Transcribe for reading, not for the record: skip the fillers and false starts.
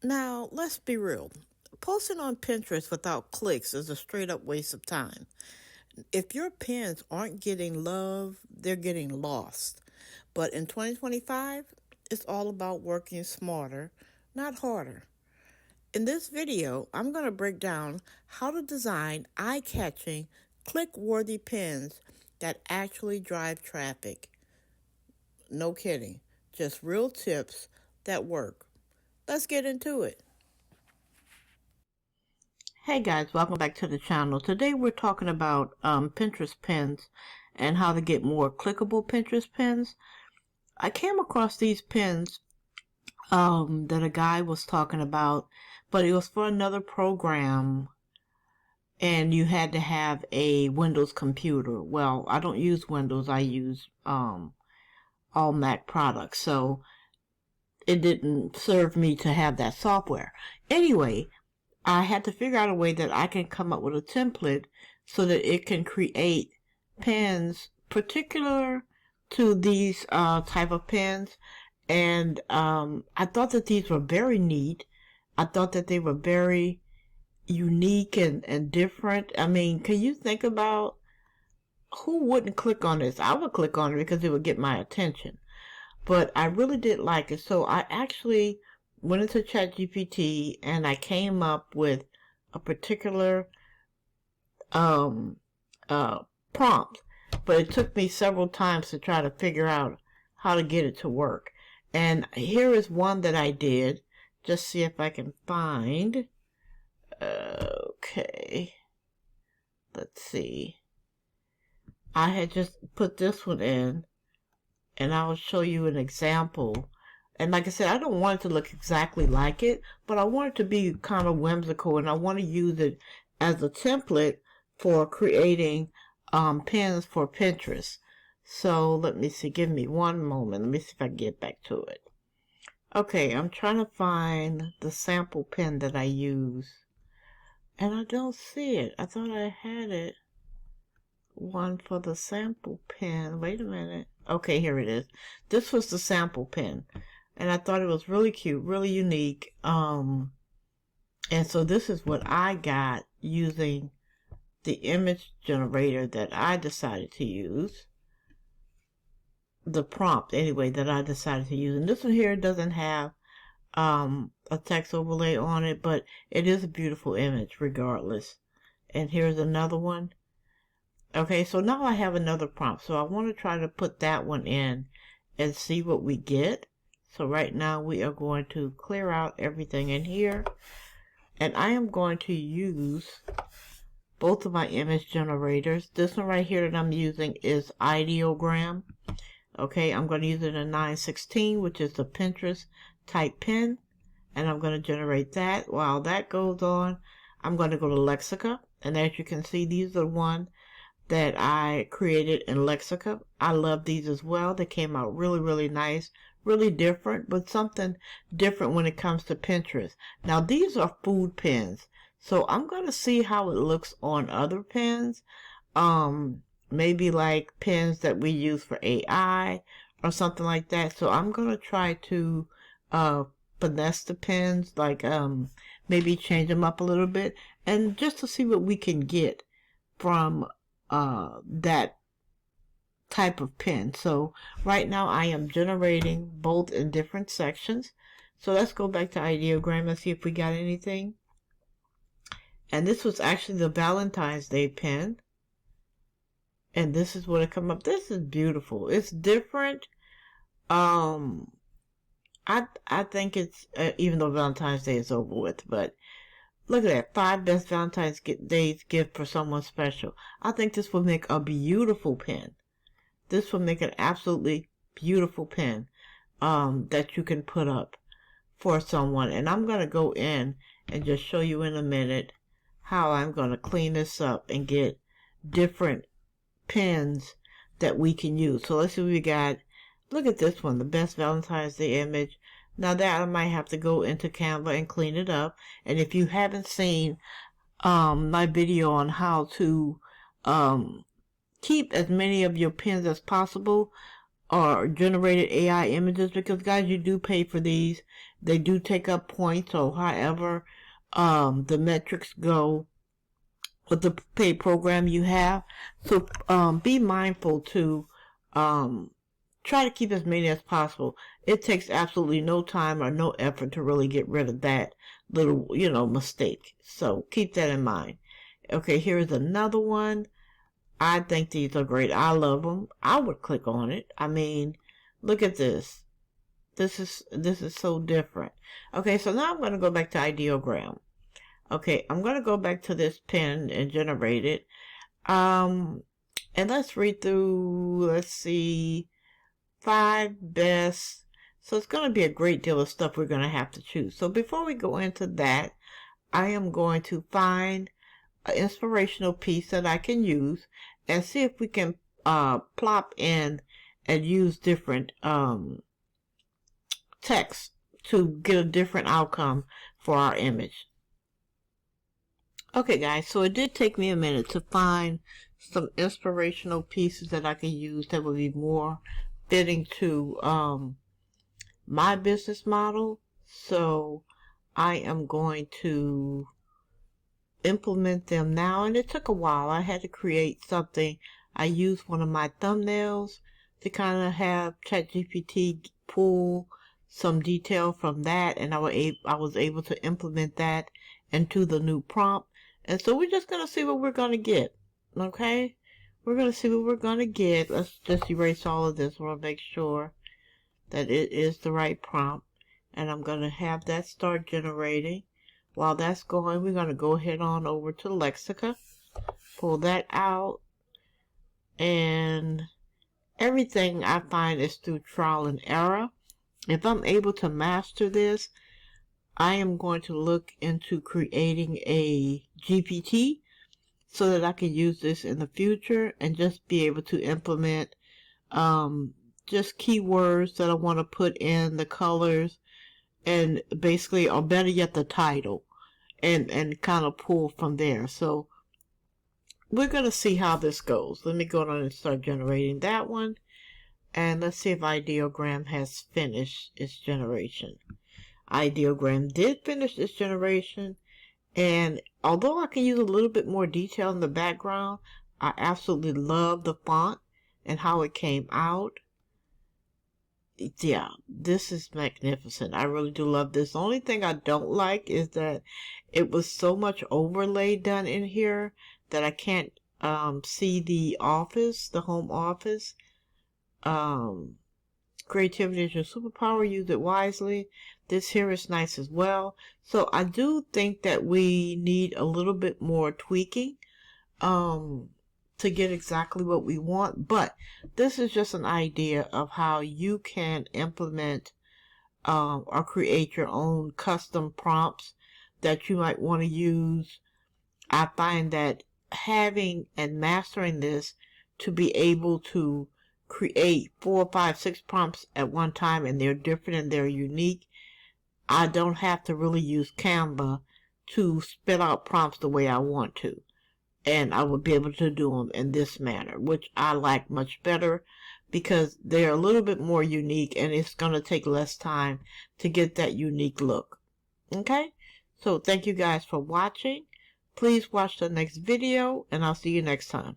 Now, let's be real. Posting on Pinterest without clicks is a straight up waste of time. If your pins aren't getting love, they're getting lost. But in 2025, it's all about working smarter, not harder. In this video, I'm going to break down how to design eye-catching, click-worthy pins that actually drive traffic. No kidding, just real tips that work. Let's get into it. Hey guys, welcome back to the channel. Today we're talking about Pinterest pins and how to get more clickable Pinterest pins. I came across these pins that a guy was talking about, but it was for another program and you had to have a Windows computer. Well, I don't use Windows, I use all Mac products, so it didn't serve me to have that software. Anyway, I had to figure out a way that I can come up with a template so that it can create pins particular to these type of pins. And I thought that these were very neat. I thought that they were very unique and different. I mean, can you think about who wouldn't click on this? I would click on it because it would get my attention. But I really did like it. So I actually went into ChatGPT and I came up with a particular prompt. But it took me several times to try to figure out how to get it to work. And here is one that I did. Just see if I can find. Okay. Let's see. I had just put this one in. And I will show you an example. And like I said, I don't want it to look exactly like it, but I want it to be kind of whimsical, and I want to use it as a template for creating pins for Pinterest. So let me see, give me one moment. Let me see if I can get back to it. Okay, I'm trying to find the sample pin that I use, and I don't see it. I thought I had it. One for the sample pin. Wait a minute. Okay, here it is. This was the sample pin, and I thought it was really cute, really unique. And so this is what I got using the image generator that I decided to use. The prompt, anyway, that I decided to use. And this one here doesn't have a text overlay on it, but it is a beautiful image regardless. And here's another one. Okay, so now I have another prompt. So I want to try to put that one in and see what we get. So right now we are going to clear out everything in here. And I am going to use both of my image generators. This one right here that I'm using is Ideogram. Okay, I'm going to use it in 916, which is the Pinterest type pin. And I'm going to generate that. While that goes on, I'm going to go to Lexica. And as you can see, these are the ones that I created in Lexica. I love these as well. They came out really, really nice, really different, but something different when it comes to Pinterest. Now, these are food pins, so I'm going to see how it looks on other pins. Maybe like pins that we use for AI or something like that. So I'm going to try to finesse the pins, like maybe change them up a little bit, and just to see what we can get from that type of pin. So right now I am generating both in different sections. So let's go back to Ideogram and see if we got anything. And this was actually the Valentine's Day pin. And this is what it come up. This is beautiful. It's different. I think it's even though Valentine's Day is over with, but look at that. 5 best Valentine's Day's gift for someone special. I think this will make a beautiful pin. This will make an absolutely beautiful pin that you can put up for someone. And I'm going to go in and just show you in a minute how I'm going to clean this up and get different pins that we can use. So let's see what we got. Look at this one, the best Valentine's Day image. Now that I might have to go into CANVA and clean it up. And if you haven't seen my video on how to keep as many of your pins as possible or generated AI images, because guys, you do pay for these, They do take up points, or however the metrics go with the paid program you have. So be mindful to try to keep as many as possible. It takes absolutely no time or no effort to really get rid of that little, mistake. So keep that in mind. Okay, here's another one. I think these are great. I love them. I would click on it. I mean, look at this. This is so different. Okay, so now I'm going to go back to ideogram. Okay, I'm going to go back to this pen and generate it. And let's read through, let's see, 5 best. So it's going to be a great deal of stuff we're going to have to choose. So before we go into that, I am going to find an inspirational piece that I can use and see if we can plop in and use different text to get a different outcome for our image. Okay guys, so it did take me a minute to find some inspirational pieces that I can use that would be more fitting to my business model. So I am going to implement them now, and it took a while. I had to create something. I used one of my thumbnails to kind of have ChatGPT pull some detail from that, and I was able to implement that into the new prompt. And so we're just going to see what we're going to get. Okay? We're going to see what we're going to get. Let's just erase all of this. I want to make sure that it is the right prompt. And I'm going to have that start generating. While that's going, we're going to go ahead on over to Lexica. Pull that out. And everything I find is through trial and error. If I'm able to master this, I am going to look into creating a GPT so that I can use this in the future and just be able to implement just keywords that I want to put in, the colors, and basically, or better yet, the title, and kind of pull from there. So we're going to see how this goes. Let me go on and start generating that one. And let's see if ideogram has finished its generation. Ideogram did finish its generation. And although I can use a little bit more detail in the background, I absolutely love the font and how it came out. Yeah, this is magnificent. I really do love this. The only thing I don't like is that it was so much overlay done in here that I can't see the office, the home office. Creativity is your superpower. Use it wisely. This here is nice as well. So I do think that we need a little bit more tweaking to get exactly what we want. But this is just an idea of how you can implement or create your own custom prompts that you might want to use. I find that having and mastering this to be able to create 4, 5, 6 prompts at one time, and they're different and they're unique. I don't have to really use CANVA to spit out prompts the way I want to. And I would be able to do them in this manner, which I like much better because they're a little bit more unique and it's going to take less time to get that unique look. Okay? So thank you guys for watching. Please watch the next video and I'll see you next time.